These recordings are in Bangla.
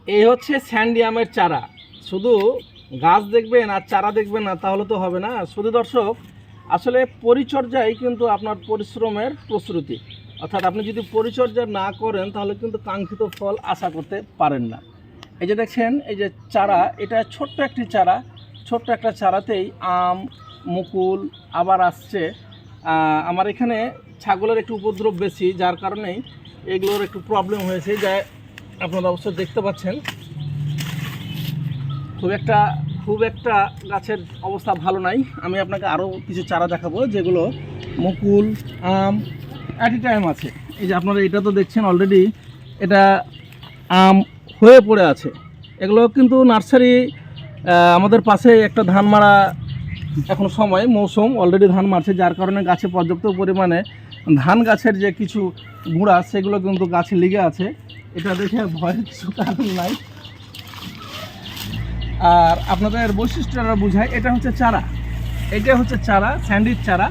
এই হচ্ছে স্যান্ডিয়ামের চারা। শুধু গাছ দেখবেন আর চারা দেখবেন না তাহলে তো হবে না। শুধু দর্শক, আসলে পরিচর্যাই কিন্তু আপনার পরিশ্রমের প্রশ্রুতি। অর্থাৎ আপনি যদি পরিচর্যা না করেন তাহলে কিন্তু কাঙ্ক্ষিত ফল আশা করতে পারেন না। এই যে দেখছেন, এই যে চারা, এটা ছোট্ট একটি চারা। ছোট্ট একটা চারাতেই আম, মুকুল আবার আসছে। আমার এখানে ছাগলের একটু উপদ্রব বেশি, যার কারণেই এগুলোর একটু প্রবলেম হয়েছে, যা আপনারা অবশ্য দেখতে পাচ্ছেন। খুব একটা গাছের অবস্থা ভালো নাই। আমি আপনাকে আরও কিছু চারা দেখাবো যেগুলো মুকুল, আম অ্যাট এ টাইম আছে। এই যে আপনারা এটা তো দেখছেন অলরেডি, এটা আম হয়ে পড়ে আছে। এগুলো কিন্তু নার্সারি, আমাদের পাশে একটা ধান মারা এখন সময় মৌসুম, অলরেডি ধান মারছে, যার কারণে গাছে পর্যাপ্ত পরিমাণে ধান গাছের যে কিছু গুঁড়া সেগুলো কিন্তু গাছে লেগে আছে। এটা দেখে ভয়ের কিছু কারণ নাই। আর আপনাদের বৈশিষ্ট্যটা বোঝায়, এটা হচ্ছে চারা, এটা হচ্ছে চারা, স্যান্ডির চারা।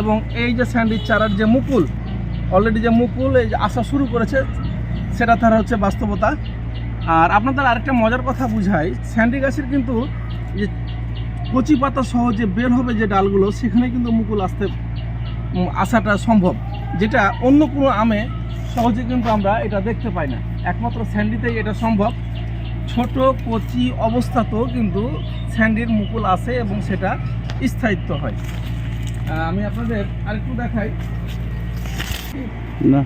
এবং এই যে স্যান্ডির চারার যে মুকুল, অলরেডি যে মুকুল এই যে আসা শুরু করেছে, সেটা তার হচ্ছে বাস্তবতা। আর আপনাদের আরেকটা মজার কথা বুঝাই, স্যান্ডি গাছের কিন্তু যে কচি পাতা সহ যে বের হবে যে ডালগুলো, সেখানে কিন্তু মুকুল আসাটা সম্ভব, যেটা অন্য কোনো আমে সহজে কিন্তু আমরা এটা দেখতে পাই না। একমাত্র স্যান্ডিতেই এটা সম্ভব। ছোট কচি অবস্থাতেও কিন্তু স্যান্ডির মুকুল আসে এবং সেটা স্থায়িত্ব হয়। আমি আপনাদের আরেকটু দেখাই না।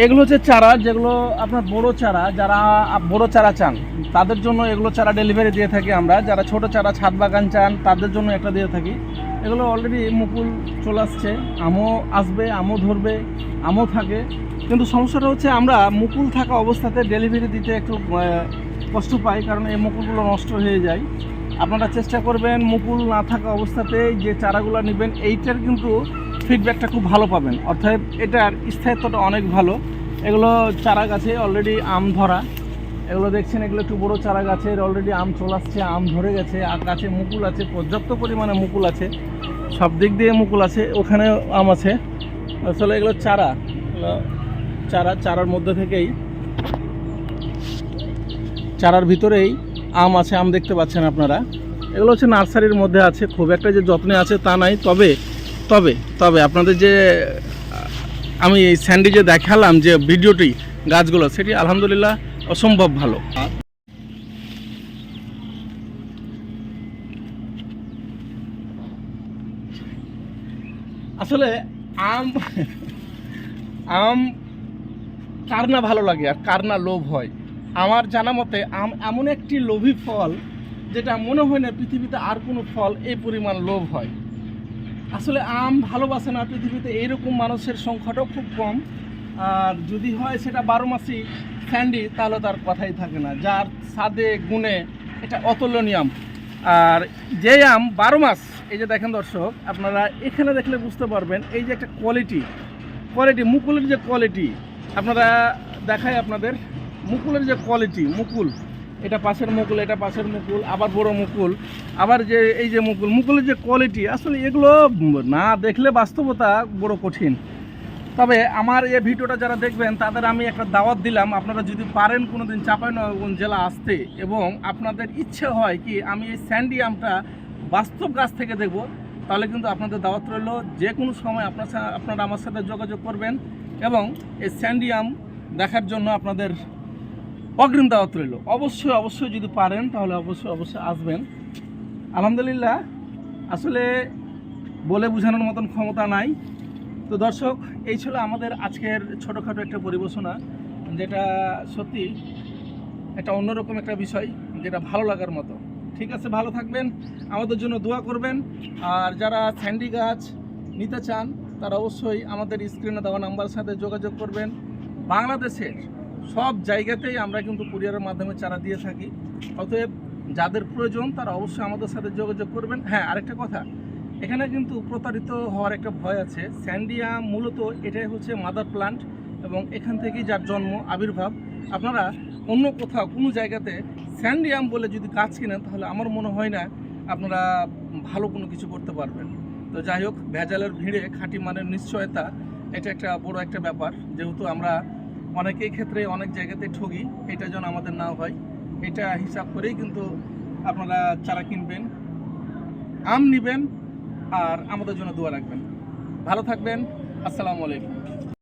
এগুলো হচ্ছে চারা, যেগুলো আপনার বড় চারা, যারা বড় চারা চান তাদের জন্য এগুলো চারা ডেলিভারি দিয়ে থাকি আমরা। যারা ছোট চারা ছাদ বাগান চান তাদের জন্য একটা দিয়ে থাকি। এগুলো অলরেডি মুকুল চলে আসছে, আমও আসবে, আমও ধরবে, আমও থাকে। কিন্তু সমস্যাটা হচ্ছে আমরা মুকুল থাকা অবস্থাতে ডেলিভারি দিতে একটু কষ্ট পাই, কারণ এই মুকুলগুলো নষ্ট হয়ে যায়। আপনারা চেষ্টা করবেন মুকুল না থাকা অবস্থাতে যে চারাগুলো নেবেন, এইটার কিন্তু ফিডব্যাকটা খুব ভালো পাবেন। অর্থাৎ এটার স্থায়িত্বটা অনেক ভালো। এগুলো চারা গাছে অলরেডি আম ধরা, এগুলো দেখছেন, এগুলো একটু বড় চারা গাছের অলরেডি আম চলে আসছে, আম ধরে গেছে। আর গাছে মুকুল আছে, পর্যাপ্ত পরিমাণে মুকুল আছে, সব দিক দিয়ে মুকুল আছে, ওখানে আম আছে। আসলে এগুলো চারা, চারার মধ্যে থেকেই, চারার ভিতরেই আম আছে, আম দেখতে পাচ্ছেন আপনারা। এগুলো হচ্ছে নার্সারির মধ্যে আছে, খুব একটা যে যত্নে আছে তা নাই। তবে তবে তবে আপনাদের যে আমি এই স্যান্ডি যে দেখালাম যে ভিডিওটি গাছগুলো, সেটি আলহামদুলিল্লাহ অসম্ভব ভালো। আসলে আম আম কার না ভালো লাগে আর কার না লোভ হয়। আমার জানা মতে আম এমন একটি লোভী ফল, যেটা মনে হয় না পৃথিবীতে আর কোনো ফল এই পরিমাণ লোভ হয়। আসলে আম ভালোবাসে না পৃথিবীতে এইরকম মানুষের সংখ্যাটাও খুব কম। আর যদি হয় সেটা 12 মাসই স্যান্ডি, তাহলে তার কথাই থাকে না, যার স্বাদে গুণে এটা অতুলনীয় আম। আর যে আম 12 মাস, এই যে দেখেন দর্শক, আপনারা এখানে দেখলে বুঝতে পারবেন, এই যে একটা কোয়ালিটি, মুকুলের যে কোয়ালিটি, আপনারা দেখাই আপনাদের মুকুলের যে কোয়ালিটি, মুকুল, এটা পাশের মুকুল, এটা পাশের মুকুল, আবার বড় মুকুল, আবার যে এই যে মুকুলের যে কোয়ালিটি, আসলে এগুলো না দেখলে বাস্তবতা বড় কঠিন। তবে আমার এই ভিডিওটা যারা দেখবেন তাদের আমি একটা দাওয়াত দিলাম, আপনারা যদি পারেন কোনোদিন চাঁপাইনবাবগঞ্জ জেলা আসতে, এবং আপনাদের ইচ্ছে হয় কি আমি এই স্যান্ডি আমটা বাস্তব গাছ থেকে দেখব, তাহলে কিন্তু আপনাদের দাওয়াত রইল। যে কোনো সময় আপনারা আমার সাথে যোগাযোগ করবেন, এবং এই স্যান্ডি আম দেখার জন্য আপনাদের অগ্রিম দাওয়াত রইল। অবশ্যই যদি পারেন তাহলে অবশ্যই আসবেন। আলহামদুলিল্লাহ, আসলে বলে বোঝানোর মতন ক্ষমতা নাই। তো দর্শক, এই ছিল আমাদের আজকের ছোটোখাটো একটা পরিবেশনা, যেটা সত্যি একটা অন্যরকম একটা বিষয়, যেটা ভালো লাগার মতো। ঠিক আছে, ভালো থাকবেন, আমাদের জন্য দোয়া করবেন। আর যারা স্যান্ডি গাছ নিতে চান তারা অবশ্যই আমাদের স্ক্রিনে দেওয়া নাম্বারের সাথে যোগাযোগ করবেন। বাংলাদেশের সব জায়গাতেই আমরা কিন্তু কুরিয়ারের মাধ্যমে চারা দিয়ে থাকি। অতএব যাদের প্রয়োজন তারা অবশ্যই আমাদের সাথে যোগাযোগ করবেন। হ্যাঁ, আরেকটা কথা, এখানে কিন্তু প্রতারিত হওয়ার একটা ভয় আছে। স্যান্ডিয়া মূলত এটাই হচ্ছে মাদার প্লান্ট, এবং এখান থেকেই যার জন্ম আবির্ভাব। আপনারা অন্য কোথাও কোনো জায়গাতে স্যান্ডিয়াম বলে যদি গাছ কিনেন, তাহলে আমার মনে হয় না আপনারা ভালো কোনো কিছু করতে পারবেন। তো যাই হোক, ভেজালের ভিড়ে খাঁটি মানের নিশ্চয়তা, এটা একটা বড় একটা ব্যাপার। যেহেতু আমরা অনেকেই ক্ষেত্রে অনেক জায়গাতে ঠগি, এটা যেন আমাদের না হয়, এটা হিসাব করেই কিন্তু আপনারা চারা কিনবেন, আম নেবেন, আর আমাদের জন্য দোয়া রাখবেন। ভালো থাকবেন। আসসালামু আলাইকুম।